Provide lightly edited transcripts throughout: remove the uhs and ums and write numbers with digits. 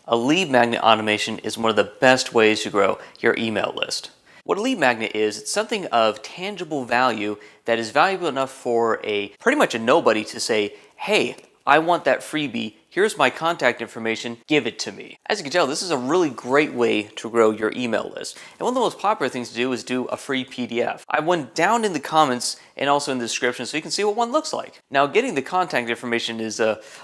A lead magnet automation is one of the best ways to grow your email list. What a lead magnet is, it's something of tangible value that is valuable enough for pretty much a nobody to say, hey, I want that freebie, here's my contact information, give it to me. As you can tell, this is a really great way to grow your email list. And one of the most popular things to do is do a free PDF. I went down in the comments and also in the description so you can see what one looks like. Now, getting the contact information is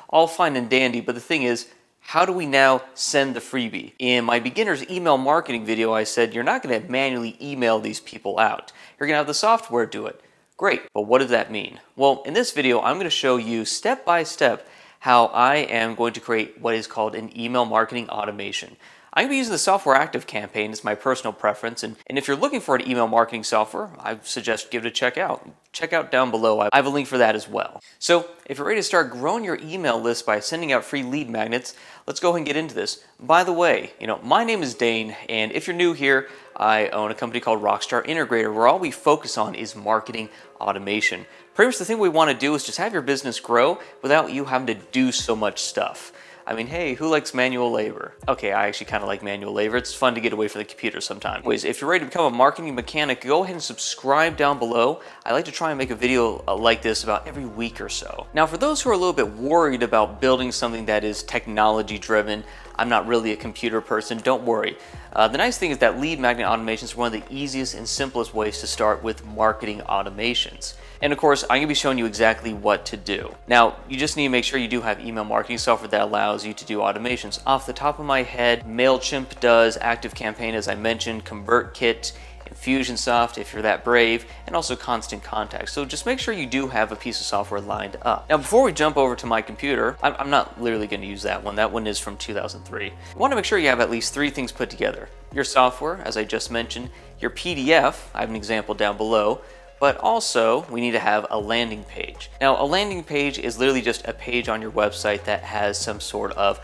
all fine and dandy, but the thing is, how do we now send the freebie? In my beginner's email marketing video, I said you're not going to manually email these people out. You're going to have the software do it. Great, but what does that mean? Well, in this video, I'm going to show you step by step how I am going to create what is called an email marketing automation. I'm going to be using the software ActiveCampaign as my personal preference, and if you're looking for an email marketing software, I suggest give it a check out. Check out down below, I have a link for that as well. So if you're ready to start growing your email list by sending out free lead magnets, let's go ahead and get into this. By the way, my name is Dane, and if you're new here, I own a company called Rockstar Integrator, where all we focus on is marketing automation. Pretty much the thing we want to do is just have your business grow without you having to do so much stuff. I mean, hey, who likes manual labor? Okay, I actually kind of like manual labor. It's fun to get away from the computer sometimes. Anyways, if you're ready to become a marketing mechanic, go ahead and subscribe down below. I like to try and make a video like this about every week or so. Now, for those who are a little bit worried about building something that is technology driven, I'm not really a computer person, don't worry. The nice thing is that lead magnet automation is one of the easiest and simplest ways to start with marketing automations. And of course, I'm going to be showing you exactly what to do. Now, you just need to make sure you do have email marketing software that allows you to do automations. Off the top of my head, MailChimp does, ActiveCampaign, as I mentioned, ConvertKit, Infusionsoft if you're that brave, and also Constant Contact. So just make sure you do have a piece of software lined up. Now, before we jump over to my computer, I'm not literally going to use that one. That one is from 2003. You want to make sure you have at least 3 things put together. Your software, as I just mentioned, your PDF, I have an example down below, but also we need to have a landing page. Now, a landing page is literally just a page on your website that has some sort of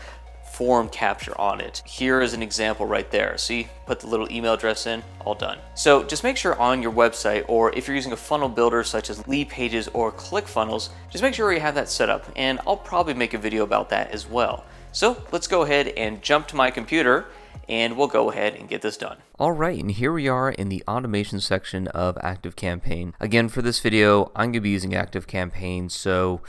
form capture on it. Here is an example right there. See, put the little email address in, all done. So just make sure on your website, or if you're using a funnel builder such as Leadpages or ClickFunnels, just make sure you have that set up, and I'll probably make a video about that as well. So let's go ahead and jump to my computer, and we'll go ahead and get this done. Alright, and here we are in the automation section of ActiveCampaign. Again, for this video, I'm going to be using ActiveCampaign, so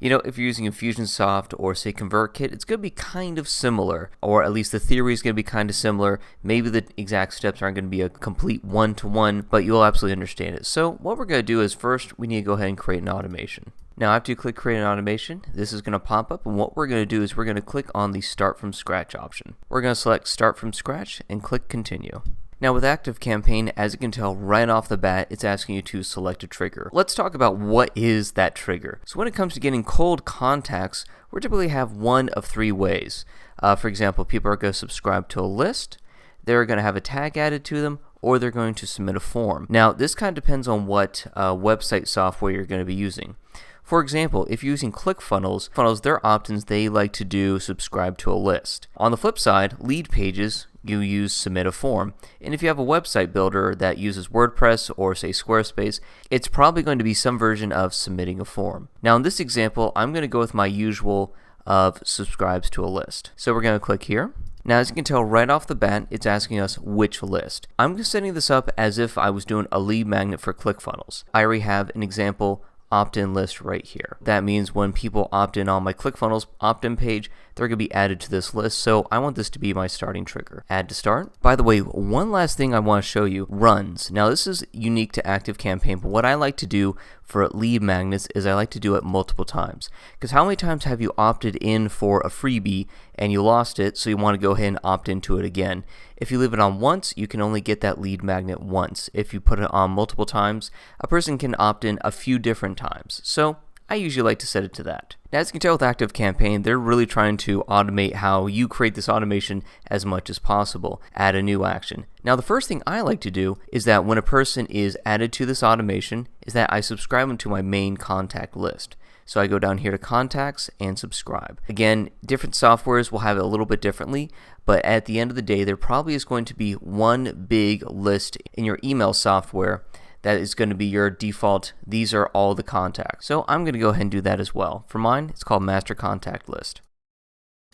if you're using Infusionsoft or say ConvertKit, it's going to be kind of similar, or at least the theory is going to be kind of similar. Maybe the exact steps aren't going to be a complete one-to-one, but you'll absolutely understand it. So what we're going to do is first we need to go ahead and create an automation. Now after you click create an automation, this is going to pop up, and what we're going to do is we're going to click on the start from scratch option. We're going to select start from scratch and click continue. Now with ActiveCampaign, as you can tell right off the bat, it's asking you to select a trigger. Let's talk about what is that trigger. So when it comes to getting cold contacts, we typically have one of 3 ways. For example, people are going to subscribe to a list, they're going to have a tag added to them, or they're going to submit a form. Now this kind of depends on what website software you're going to be using. For example, if you're using ClickFunnels, their opt-ins, they like to do subscribe to a list. On the flip side, Leadpages, you use submit a form. And if you have a website builder that uses WordPress or say Squarespace, it's probably going to be some version of submitting a form. Now in this example, I'm going to go with my usual of subscribes to a list. So we're going to click here. Now as you can tell right off the bat, it's asking us which list. I'm setting this up as if I was doing a lead magnet for ClickFunnels. I already have an example opt-in list right here. That means when people opt in on my ClickFunnels opt-in page, they're going to be added to this list, so I want this to be my starting trigger. Add to start. By the way, one last thing I want to show you, runs. Now this is unique to ActiveCampaign, but what I like to do for lead magnets is I like to do it multiple times. Because how many times have you opted in for a freebie and you lost it, so you want to go ahead and opt into it again? If you leave it on once, you can only get that lead magnet once. If you put it on multiple times, a person can opt in a few different times. So I usually like to set it to that. Now, as you can tell with ActiveCampaign, they're really trying to automate how you create this automation as much as possible. Add a new action. Now, the first thing I like to do is that when a person is added to this automation, is that I subscribe them to my main contact list. So I go down here to contacts and subscribe. Again, different softwares will have it a little bit differently, but at the end of the day, there probably is going to be one big list in your email software that is going to be your default. These are all the contacts. So I'm going to go ahead and do that as well. For mine, it's called Master Contact List.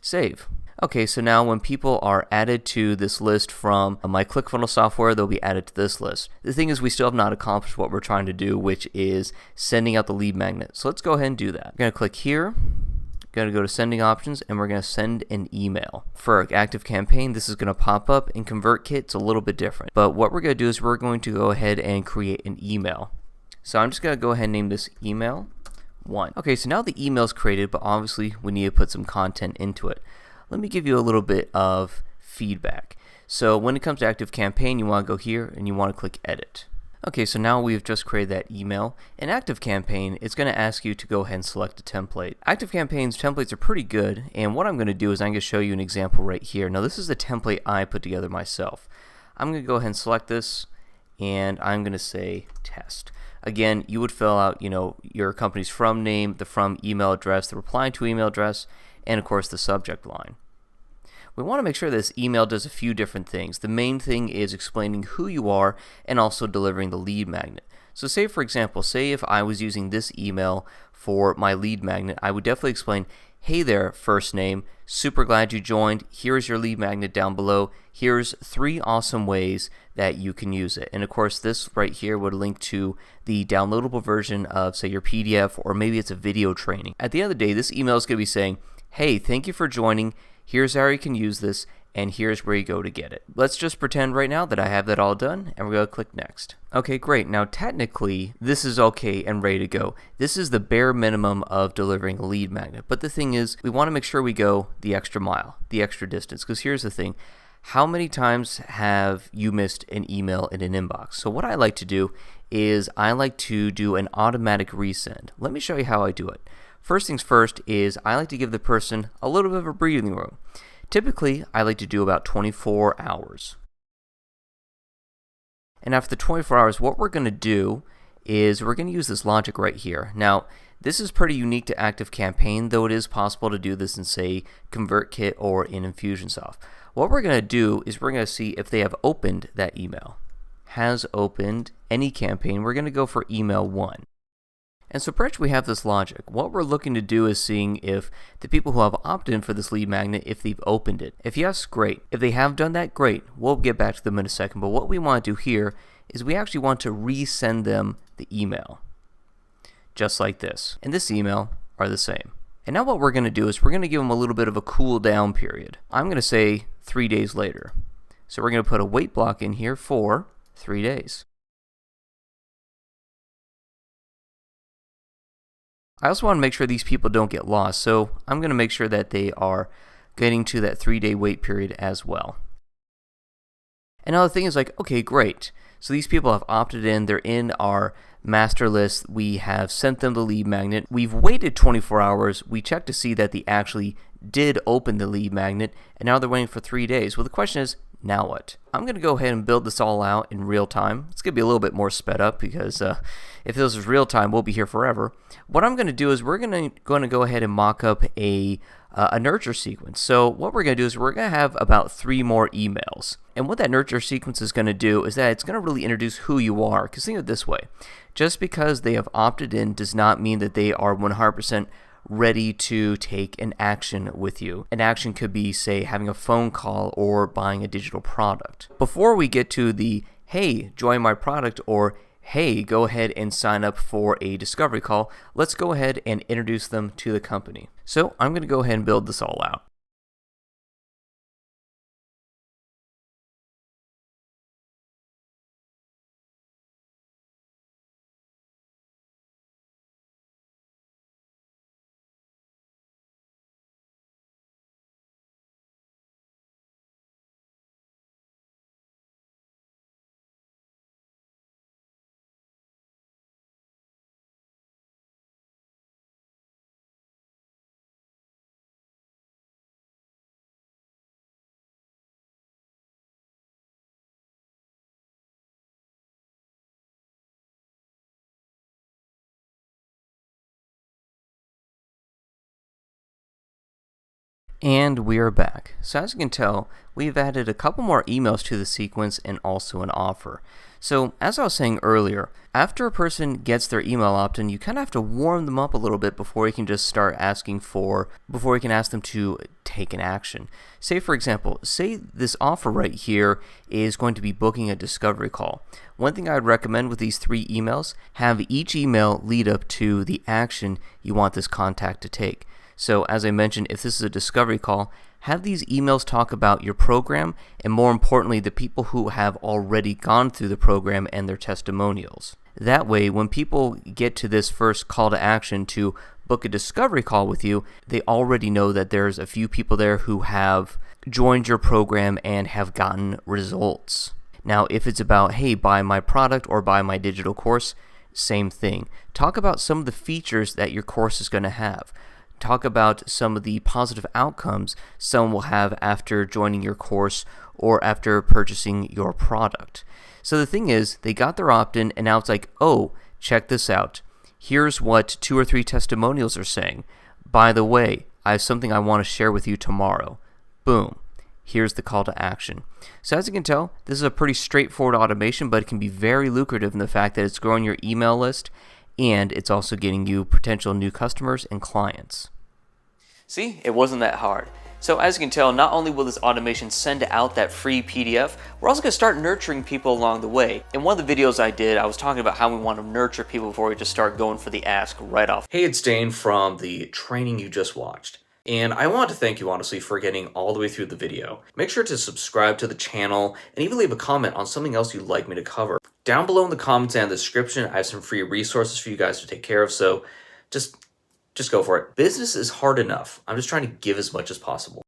Save. Okay, so now when people are added to this list from my ClickFunnels software, they'll be added to this list. The thing is, we still have not accomplished what we're trying to do, which is sending out the lead magnet. So let's go ahead and do that. I'm going to click here, going to go to sending options, and we're going to send an email. For ActiveCampaign, this is going to pop up. In ConvertKit, it's a little bit different. But what we're going to do is we're going to go ahead and create an email. So I'm just going to go ahead and name this email 1. Okay, so now the email is created, but obviously we need to put some content into it. Let me give you a little bit of feedback. So when it comes to ActiveCampaign, you want to go here and you want to click Edit. Okay, so now we've just created that email. In ActiveCampaign, it's going to ask you to go ahead and select a template. ActiveCampaign's templates are pretty good, and what I'm going to do is I'm going to show you an example right here. Now this is the template I put together myself. I'm going to go ahead and select this, and I'm going to say test. Again, you would fill out, your company's from name, the from email address, the replying to email address, and of course the subject line. We want to make sure this email does a few different things. The main thing is explaining who you are and also delivering the lead magnet. So say, for example, if I was using this email for my lead magnet, I would definitely explain, hey there, first name, super glad you joined. Here's your lead magnet down below. Here's 3 awesome ways that you can use it. And of course, this right here would link to the downloadable version of, say, your PDF, or maybe it's a video training. At the end of the day, this email is going to be saying, hey, thank you for joining. Here's how you can use this, and here's where you go to get it. Let's just pretend right now that I have that all done, and we're going to click next. Okay, great. Now, technically, this is okay and ready to go. This is the bare minimum of delivering a lead magnet. But the thing is, we want to make sure we go the extra mile, the extra distance, because here's the thing. How many times have you missed an email in an inbox? So what I like to do is I like to do an automatic resend. Let me show you how I do it. First things first is I like to give the person a little bit of a breathing room. Typically, I like to do about 24 hours. And after the 24 hours, what we're going to do is we're going to use this logic right here. Now, this is pretty unique to ActiveCampaign, though it is possible to do this in, say, ConvertKit or in Infusionsoft. What we're going to do is we're going to see if they have opened that email. Has opened any campaign. We're going to go for email 1. And so pretty much we have this logic. What we're looking to do is seeing if the people who have opted in for this lead magnet, if they've opened it. If yes, great. If they have done that, great. We'll get back to them in a second. But what we want to do here is we actually want to resend them the email. Just like this. And this email are the same. And now what we're going to do is we're going to give them a little bit of a cool down period. I'm going to say 3 days later. So we're going to put a wait block in here for 3 days. I also want to make sure these people don't get lost, so I'm going to make sure that they are getting to that 3-day wait period as well. And now the thing is okay, great. So these people have opted in, they're in our master list, we have sent them the lead magnet, we've waited 24 hours, we checked to see that they actually did open the lead magnet, and now they're waiting for 3 days. Well, the question is, now what? I'm going to go ahead and build this all out in real time. It's going to be a little bit more sped up because if this is real time, we'll be here forever. What I'm going to do is we're going to go ahead and mock up a nurture sequence. So what we're going to do is we're going to have about 3 more emails. And what that nurture sequence is going to do is that it's going to really introduce who you are. Because think of it this way. Just because they have opted in does not mean that they are 100% ready to take an action with you. An action could be, say, having a phone call or buying a digital product. Before we get to the, hey, join my product, or hey, go ahead and sign up for a discovery call, let's go ahead and introduce them to the company. So I'm going to go ahead and build this all out. And we are back. So as you can tell, we've added a couple more emails to the sequence and also an offer. So as I was saying earlier, after a person gets their email opt-in, you kind of have to warm them up a little bit before you can just start before you can ask them to take an action. Say for example, say this offer right here is going to be booking a discovery call. One thing I would recommend with these 3 emails, have each email lead up to the action you want this contact to take. So as I mentioned, if this is a discovery call, have these emails talk about your program and more importantly, the people who have already gone through the program and their testimonials. That way, when people get to this first call to action to book a discovery call with you, they already know that there's a few people there who have joined your program and have gotten results. Now, if it's about, hey, buy my product or buy my digital course, same thing. Talk about some of the features that your course is going to have. Talk about some of the positive outcomes someone will have after joining your course or after purchasing your product. So the thing is, they got their opt-in and now it's like, oh, check this out. Here's what 2 or 3 testimonials are saying. By the way, I have something I want to share with you tomorrow. Boom. Here's the call to action. So as you can tell, this is a pretty straightforward automation, but it can be very lucrative in the fact that it's growing your email list and it's also getting you potential new customers and clients. See, it wasn't that hard. So as you can tell, not only will this automation send out that free PDF, we're also going to start nurturing people along the way. In one of the videos I did, I was talking about how we want to nurture people before we just start going for the ask right off. Hey, it's Dane from the training you just watched. And I want to thank you honestly for getting all the way through the video. Make sure to subscribe to the channel and even leave a comment on something else you'd like me to cover. Down below in the comments and the description, I have some free resources for you guys to take care of, so just go for it. Business is hard enough. I'm just trying to give as much as possible.